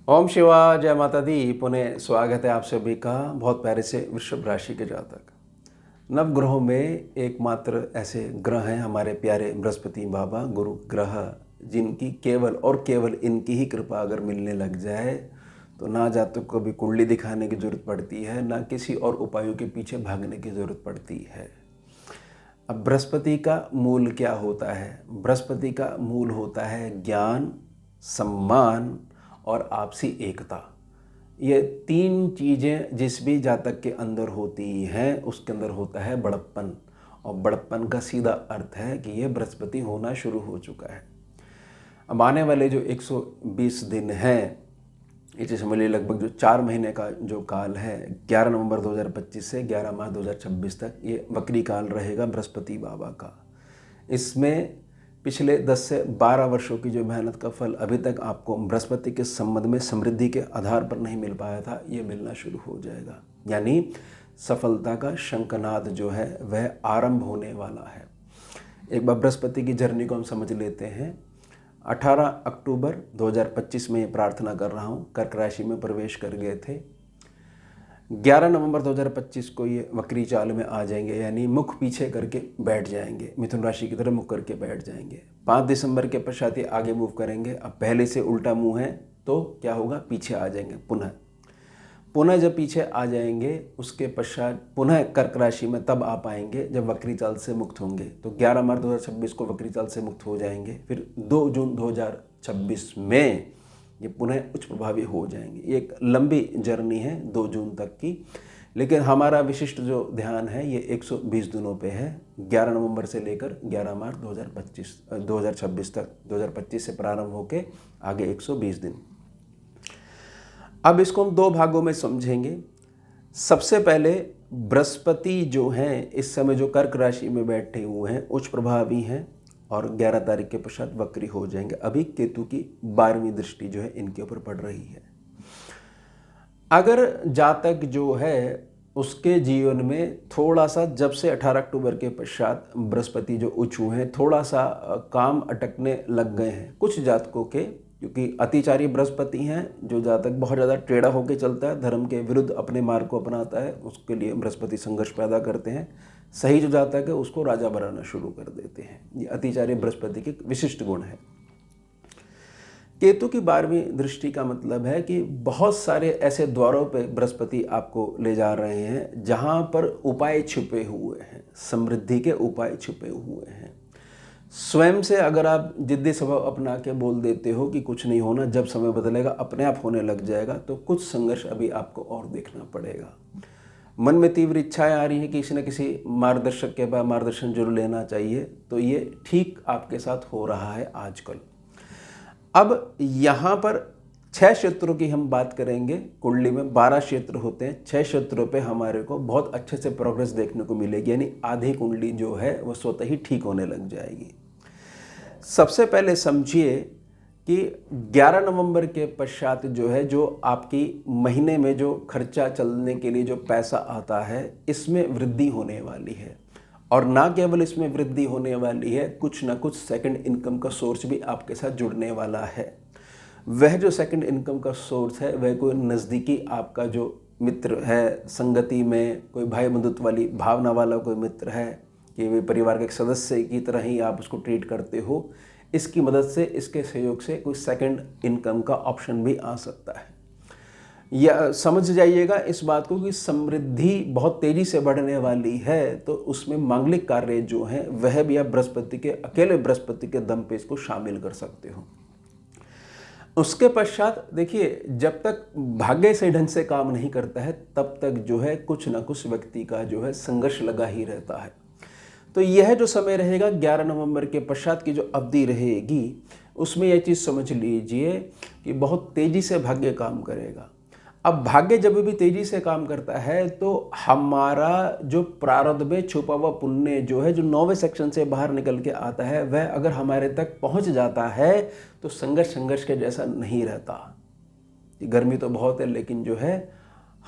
ओम शिवा जय माता दी। पुनः स्वागत है आप सभी का। बहुत प्यारे से वृषभ राशि के जातक। नवग्रहों में एकमात्र ऐसे ग्रह हैं हमारे प्यारे बृहस्पति बाबा गुरु ग्रह, जिनकी केवल और केवल इनकी ही कृपा अगर मिलने लग जाए तो ना जातक को भी कुंडली दिखाने की जरूरत पड़ती है, ना किसी और उपायों के पीछे भागने की जरूरत पड़ती है। अब बृहस्पति का मूल क्या होता है? बृहस्पति का मूल होता है ज्ञान, सम्मान और आपसी एकता। ये तीन चीज़ें जिस भी जातक के अंदर होती हैं उसके अंदर होता है बड़प्पन, और बड़प्पन का सीधा अर्थ है कि ये बृहस्पति होना शुरू हो चुका है। अब आने वाले जो 120 दिन हैं, इसे समझ लीजिए लगभग जो 4 महीने का जो काल है, 11 नवंबर 2025 से 11 मार्च 2026 तक ये वक्री काल रहेगा बृहस्पति बाबा का। इसमें पिछले 10 से 12 वर्षों की जो मेहनत का फल अभी तक आपको बृहस्पति के संबंध में समृद्धि के आधार पर नहीं मिल पाया था, ये मिलना शुरू हो जाएगा। यानी सफलता का शंखनाद जो है वह आरंभ होने वाला है। एक बार बृहस्पति की जर्नी को हम समझ लेते हैं। 18 अक्टूबर 2025 में ये प्रार्थना कर रहा हूँ, कर्क राशि में प्रवेश कर गए थे। 11 नवंबर 2025 को ये वक्री चाल में आ जाएंगे, यानी मुख पीछे करके बैठ जाएंगे, मिथुन राशि की तरफ मुख करके बैठ जाएंगे। 5 दिसंबर के पश्चात ये आगे मूव करेंगे। अब पहले से उल्टा मुंह है तो क्या होगा, पीछे आ जाएंगे। पुनः जब पीछे आ जाएंगे उसके पश्चात पुनः कर्क राशि में तब आ पाएंगे जब वक्री चाल से मुक्त होंगे। तो 11 मार्च 2026 को वक्री चाल से मुक्त हो जाएंगे। फिर 2 जून 2026 में ये पुनः उच्च प्रभावी हो जाएंगे। ये एक लंबी जर्नी है 2 जून तक की, लेकिन हमारा विशिष्ट जो ध्यान है ये 120 दिनों पे है। 11 नवंबर से लेकर 11 मार्च 2026 तक, 2025 से प्रारंभ होकर आगे 120 दिन। अब इसको हम 2 भागों में समझेंगे। सबसे पहले बृहस्पति जो हैं इस समय जो कर्क राशि में बैठे हुए हैं उच्च प्रभावी हैं और 11 तारीख के पश्चात वक्री हो जाएंगे। अभी केतु की 12वीं दृष्टि जो है इनके ऊपर पड़ रही है। अगर जातक जो है उसके जीवन में थोड़ा सा जब से 18 अक्टूबर के पश्चात बृहस्पति जो उच्च हुए हैं, थोड़ा सा काम अटकने लग गए हैं कुछ जातकों के, क्योंकि अतिचारी बृहस्पति हैं। जो जातक बहुत ज़्यादा टेढ़ा होकर चलता है, धर्म के विरुद्ध अपने मार्ग को अपनाता है, उसके लिए बृहस्पति संघर्ष पैदा करते हैं। सही जो जातक है उसको राजा बनाना शुरू कर देते हैं। ये अतिचारी बृहस्पति के विशिष्ट गुण है। केतु की 12वीं दृष्टि का मतलब है कि बहुत सारे ऐसे द्वारों पे बृहस्पति आपको ले जा रहे हैं जहाँ पर उपाय छुपे हुए हैं, समृद्धि के उपाय छुपे हुए हैं। स्वयं से अगर आप जिद्दी स्वभाव अपना के बोल देते हो कि कुछ नहीं होना, जब समय बदलेगा अपने आप होने लग जाएगा, तो कुछ संघर्ष अभी आपको और देखना पड़ेगा। मन में तीव्र इच्छाएं आ रही हैं कि किसी न किसी मार्गदर्शक के बाद मार्गदर्शन जरूर लेना चाहिए, तो ये ठीक आपके साथ हो रहा है आजकल। अब यहाँ पर 6 क्षेत्रों की हम बात करेंगे। कुंडली में 12 क्षेत्र होते हैं। 6 क्षेत्रों पे हमारे को बहुत अच्छे से प्रोग्रेस देखने को मिलेगी, यानी आधी कुंडली जो है वो स्वतः ही ठीक होने लग जाएगी। सबसे पहले समझिए कि 11 नवंबर के पश्चात जो है, जो आपकी महीने में जो खर्चा चलने के लिए जो पैसा आता है, इसमें वृद्धि होने वाली है। और ना केवल इसमें वृद्धि होने वाली है, कुछ ना कुछ सेकंड इनकम का सोर्स भी आपके साथ जुड़ने वाला है। वह जो सेकंड इनकम का सोर्स है वह कोई नज़दीकी आपका जो मित्र है, संगति में कोई भाई बंधुत्व वाली भावना वाला कोई मित्र है कि वे परिवार के एक सदस्य की तरह ही आप उसको ट्रीट करते हो, इसकी मदद से, इसके सहयोग से कोई सेकंड इनकम का ऑप्शन भी आ सकता है। या समझ जाइएगा इस बात को कि समृद्धि बहुत तेजी से बढ़ने वाली है, तो उसमें मांगलिक कार्य जो हैं वह भी आप बृहस्पति के, अकेले बृहस्पति के दम पे इसको शामिल कर सकते हो। उसके पश्चात देखिए, जब तक भाग्य से ढंग से काम नहीं करता है तब तक जो है कुछ ना कुछ व्यक्ति का जो है संघर्ष लगा ही रहता है। तो यह जो समय रहेगा 11 नवंबर के पश्चात की जो अवधि रहेगी, उसमें यह चीज़ समझ लीजिए कि बहुत तेज़ी से भाग्य काम करेगा। अब भाग्य जब भी तेज़ी से काम करता है तो हमारा जो प्रारब्ध में छुपा हुआ पुण्य जो है, जो 9वें सेक्शन से बाहर निकल के आता है, वह अगर हमारे तक पहुंच जाता है तो संघर्ष के जैसा नहीं रहता। गर्मी तो बहुत है, लेकिन जो है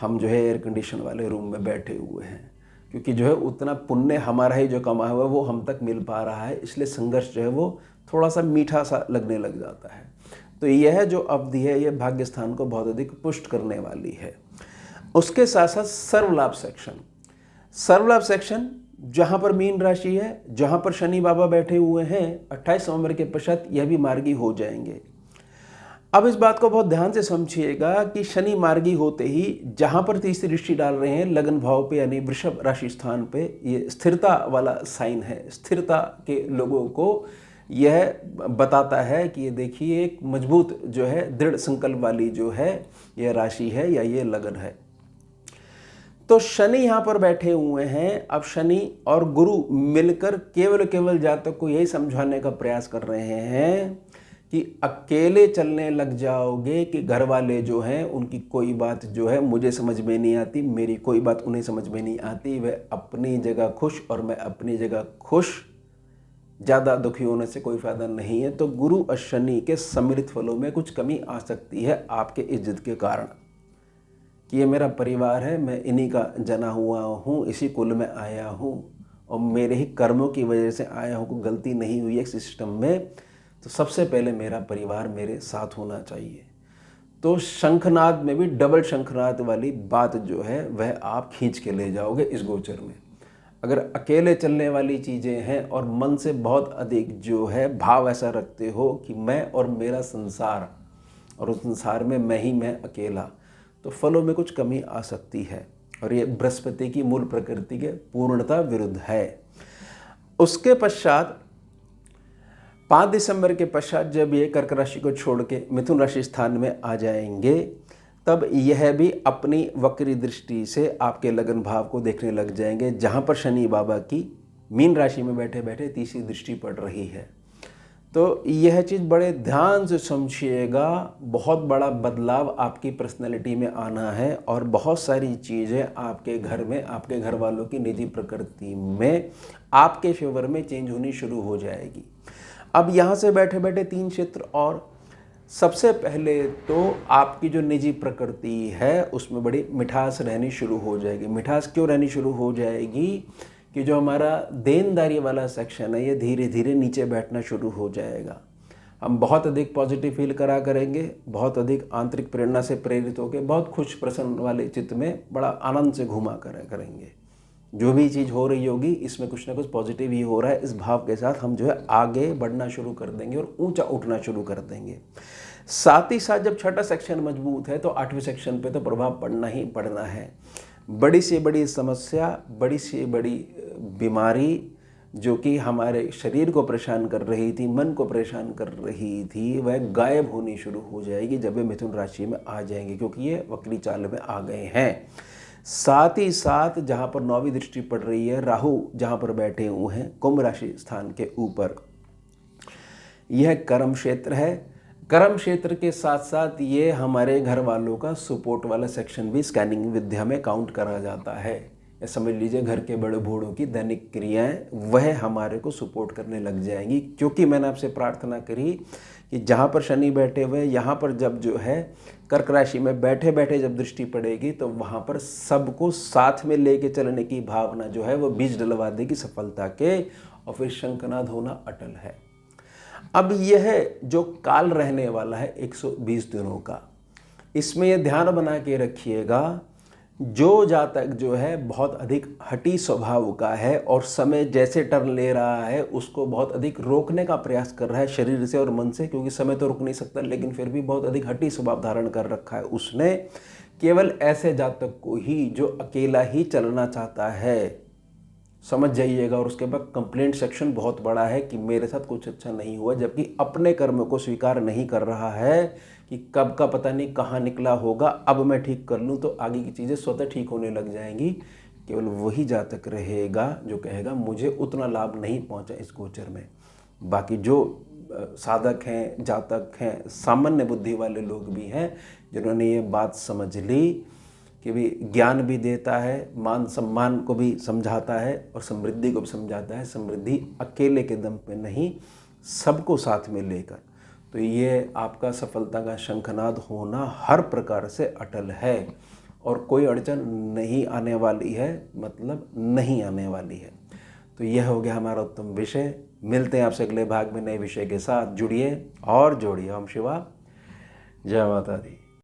हम जो है एयर कंडीशन वाले रूम में बैठे हुए हैं, क्योंकि जो है उतना पुण्य हमारा ही जो कमा हुआ है वो हम तक मिल पा रहा है, इसलिए संघर्ष जो है वो थोड़ा सा मीठा सा लगने लग जाता है। तो यह जो अवधि है यह भाग्य स्थान को बहुत अधिक पुष्ट करने वाली है। उसके साथ साथ सर्वलाभ सेक्शन, सर्वलाभ सेक्शन जहाँ पर मीन राशि है, जहाँ पर शनि बाबा बैठे हुए हैं, 28 नवंबर के पश्चात यह भी मार्गी हो जाएंगे। अब इस बात को बहुत ध्यान से समझिएगा कि शनि मार्गी होते ही जहाँ पर तीसरी दृष्टि डाल रहे हैं लग्न भाव पे यानी वृषभ राशि स्थान पे, ये स्थिरता वाला साइन है। स्थिरता के लोगों को यह बताता है कि ये देखिए एक मजबूत जो है दृढ़ संकल्प वाली जो है यह राशि है या ये लग्न है। तो शनि यहाँ पर बैठे हुए हैं। अब शनि और गुरु मिलकर केवल जातक को यही समझाने का प्रयास कर रहे हैं कि अकेले चलने लग जाओगे कि घर वाले जो हैं उनकी कोई बात जो है मुझे समझ में नहीं आती, मेरी कोई बात उन्हें समझ में नहीं आती, वे अपनी जगह खुश और मैं अपनी जगह खुश, ज़्यादा दुखी होने से कोई फायदा नहीं है। तो गुरु और शनि के सम्मिलित फलों में कुछ कमी आ सकती है आपके इज्जत के कारण कि ये मेरा परिवार है, मैं इन्हीं का जना हुआ हूँ, इसी कुल में आया हूँ और मेरे ही कर्मों की वजह से आया हूँ, कोई गलती नहीं हुई है सिस्टम में, तो सबसे पहले मेरा परिवार मेरे साथ होना चाहिए। तो शंखनाद में भी डबल शंखनाद वाली बात जो है वह आप खींच के ले जाओगे इस गोचर में। अगर अकेले चलने वाली चीज़ें हैं और मन से बहुत अधिक जो है भाव ऐसा रखते हो कि मैं और मेरा संसार और उस संसार में मैं ही मैं अकेला, तो फलों में कुछ कमी आ सकती है और ये बृहस्पति की मूल प्रकृति के पूर्णता विरुद्ध है। उसके पश्चात 5 दिसंबर के पश्चात जब ये कर्क राशि को छोड़ के मिथुन राशि स्थान में आ जाएंगे, तब यह भी अपनी वक्री दृष्टि से आपके लगन भाव को देखने लग जाएंगे, जहाँ पर शनि बाबा की मीन राशि में बैठे बैठे तीसरी दृष्टि पड़ रही है। तो यह चीज़ बड़े ध्यान से समझिएगा, बहुत बड़ा बदलाव आपकी पर्सनैलिटी में आना है और बहुत सारी चीज़ें आपके घर में, आपके घर वालों की निजी प्रकृति में आपके फेवर में चेंज होनी शुरू हो जाएगी। अब यहाँ से बैठे बैठे 3 क्षेत्र और सबसे पहले तो आपकी जो निजी प्रकृति है उसमें बड़ी मिठास रहनी शुरू हो जाएगी। मिठास क्यों रहनी शुरू हो जाएगी कि जो हमारा देनदारी वाला सेक्शन है ये धीरे धीरे नीचे बैठना शुरू हो जाएगा। हम बहुत अधिक पॉजिटिव फील करा करेंगे, बहुत अधिक आंतरिक प्रेरणा से प्रेरित होकर बहुत खुश प्रसन्न वाले चित्त में बड़ा आनंद से घूमा करेंगे। जो भी चीज़ हो रही होगी इसमें कुछ ना कुछ पॉजिटिव ही हो रहा है, इस भाव के साथ हम जो है आगे बढ़ना शुरू कर देंगे और ऊंचा उठना शुरू कर देंगे। साथ ही साथ जब छठा सेक्शन मजबूत है तो 8वें सेक्शन पे तो प्रभाव पड़ना ही पड़ना है। बड़ी से बड़ी समस्या, बड़ी से बड़ी बीमारी जो कि हमारे शरीर को परेशान कर रही थी, मन को परेशान कर रही थी, वह गायब होनी शुरू हो जाएगी जब वे मिथुन राशि में आ जाएंगे, क्योंकि ये वक्री चाल में आ गए हैं। साथ ही साथ जहाँ पर 9वीं दृष्टि पड़ रही है, राहु जहाँ पर बैठे हुए हैं कुंभ राशि स्थान के ऊपर, यह कर्म क्षेत्र है। कर्म क्षेत्र के साथ साथ ये हमारे घर वालों का सपोर्ट वाला सेक्शन भी स्कैनिंग विद्या में काउंट करा जाता है। या समझ लीजिए घर के बड़े बूढ़ों की दैनिक क्रियाएं वह हमारे को सपोर्ट करने लग जाएंगी, क्योंकि मैंने आपसे प्रार्थना करी कि जहाँ पर शनि बैठे हुए यहाँ पर जब जो है कर्क राशि में बैठे बैठे जब दृष्टि पड़ेगी तो वहाँ पर सबको साथ में लेके चलने की भावना जो है वो बीज डलवा देगी सफलता के, और फिर शंखनाद होना अटल है। अब यह जो काल रहने वाला है 120 दिनों का, इसमें यह ध्यान बना के रखिएगा, जो जातक जो है बहुत अधिक हठी स्वभाव का है और समय जैसे टर्न ले रहा है उसको बहुत अधिक रोकने का प्रयास कर रहा है शरीर से और मन से, क्योंकि समय तो रुक नहीं सकता, लेकिन फिर भी बहुत अधिक हठी स्वभाव धारण कर रखा है उसने। केवल ऐसे जातक को ही जो अकेला ही चलना चाहता है, समझ जाइएगा। और उसके बाद कंप्लेंट सेक्शन बहुत बड़ा है कि मेरे साथ कुछ अच्छा नहीं हुआ, जबकि अपने कर्म को स्वीकार नहीं कर रहा है कि कब का पता नहीं कहाँ निकला होगा, अब मैं ठीक कर लूँ तो आगे की चीज़ें स्वतः ठीक होने लग जाएंगी। केवल वही जातक रहेगा जो कहेगा मुझे उतना लाभ नहीं पहुँचा इस गोचर में। बाकी जो साधक हैं, जातक हैं, सामान्य बुद्धि वाले लोग भी हैं जिन्होंने ये बात समझ ली कि भी ज्ञान भी देता है, मान सम्मान को भी समझाता है और समृद्धि को भी समझाता है। समृद्धि अकेले के दम पे नहीं, सबको साथ में लेकर, तो ये आपका सफलता का शंखनाद होना हर प्रकार से अटल है और कोई अड़चन नहीं आने वाली है, मतलब नहीं आने वाली है। तो यह हो गया हमारा उत्तम विषय। मिलते हैं आपसे अगले भाग में नए विषय के साथ। जुड़िए और जोड़िए। ओम शिवा जय माता दी।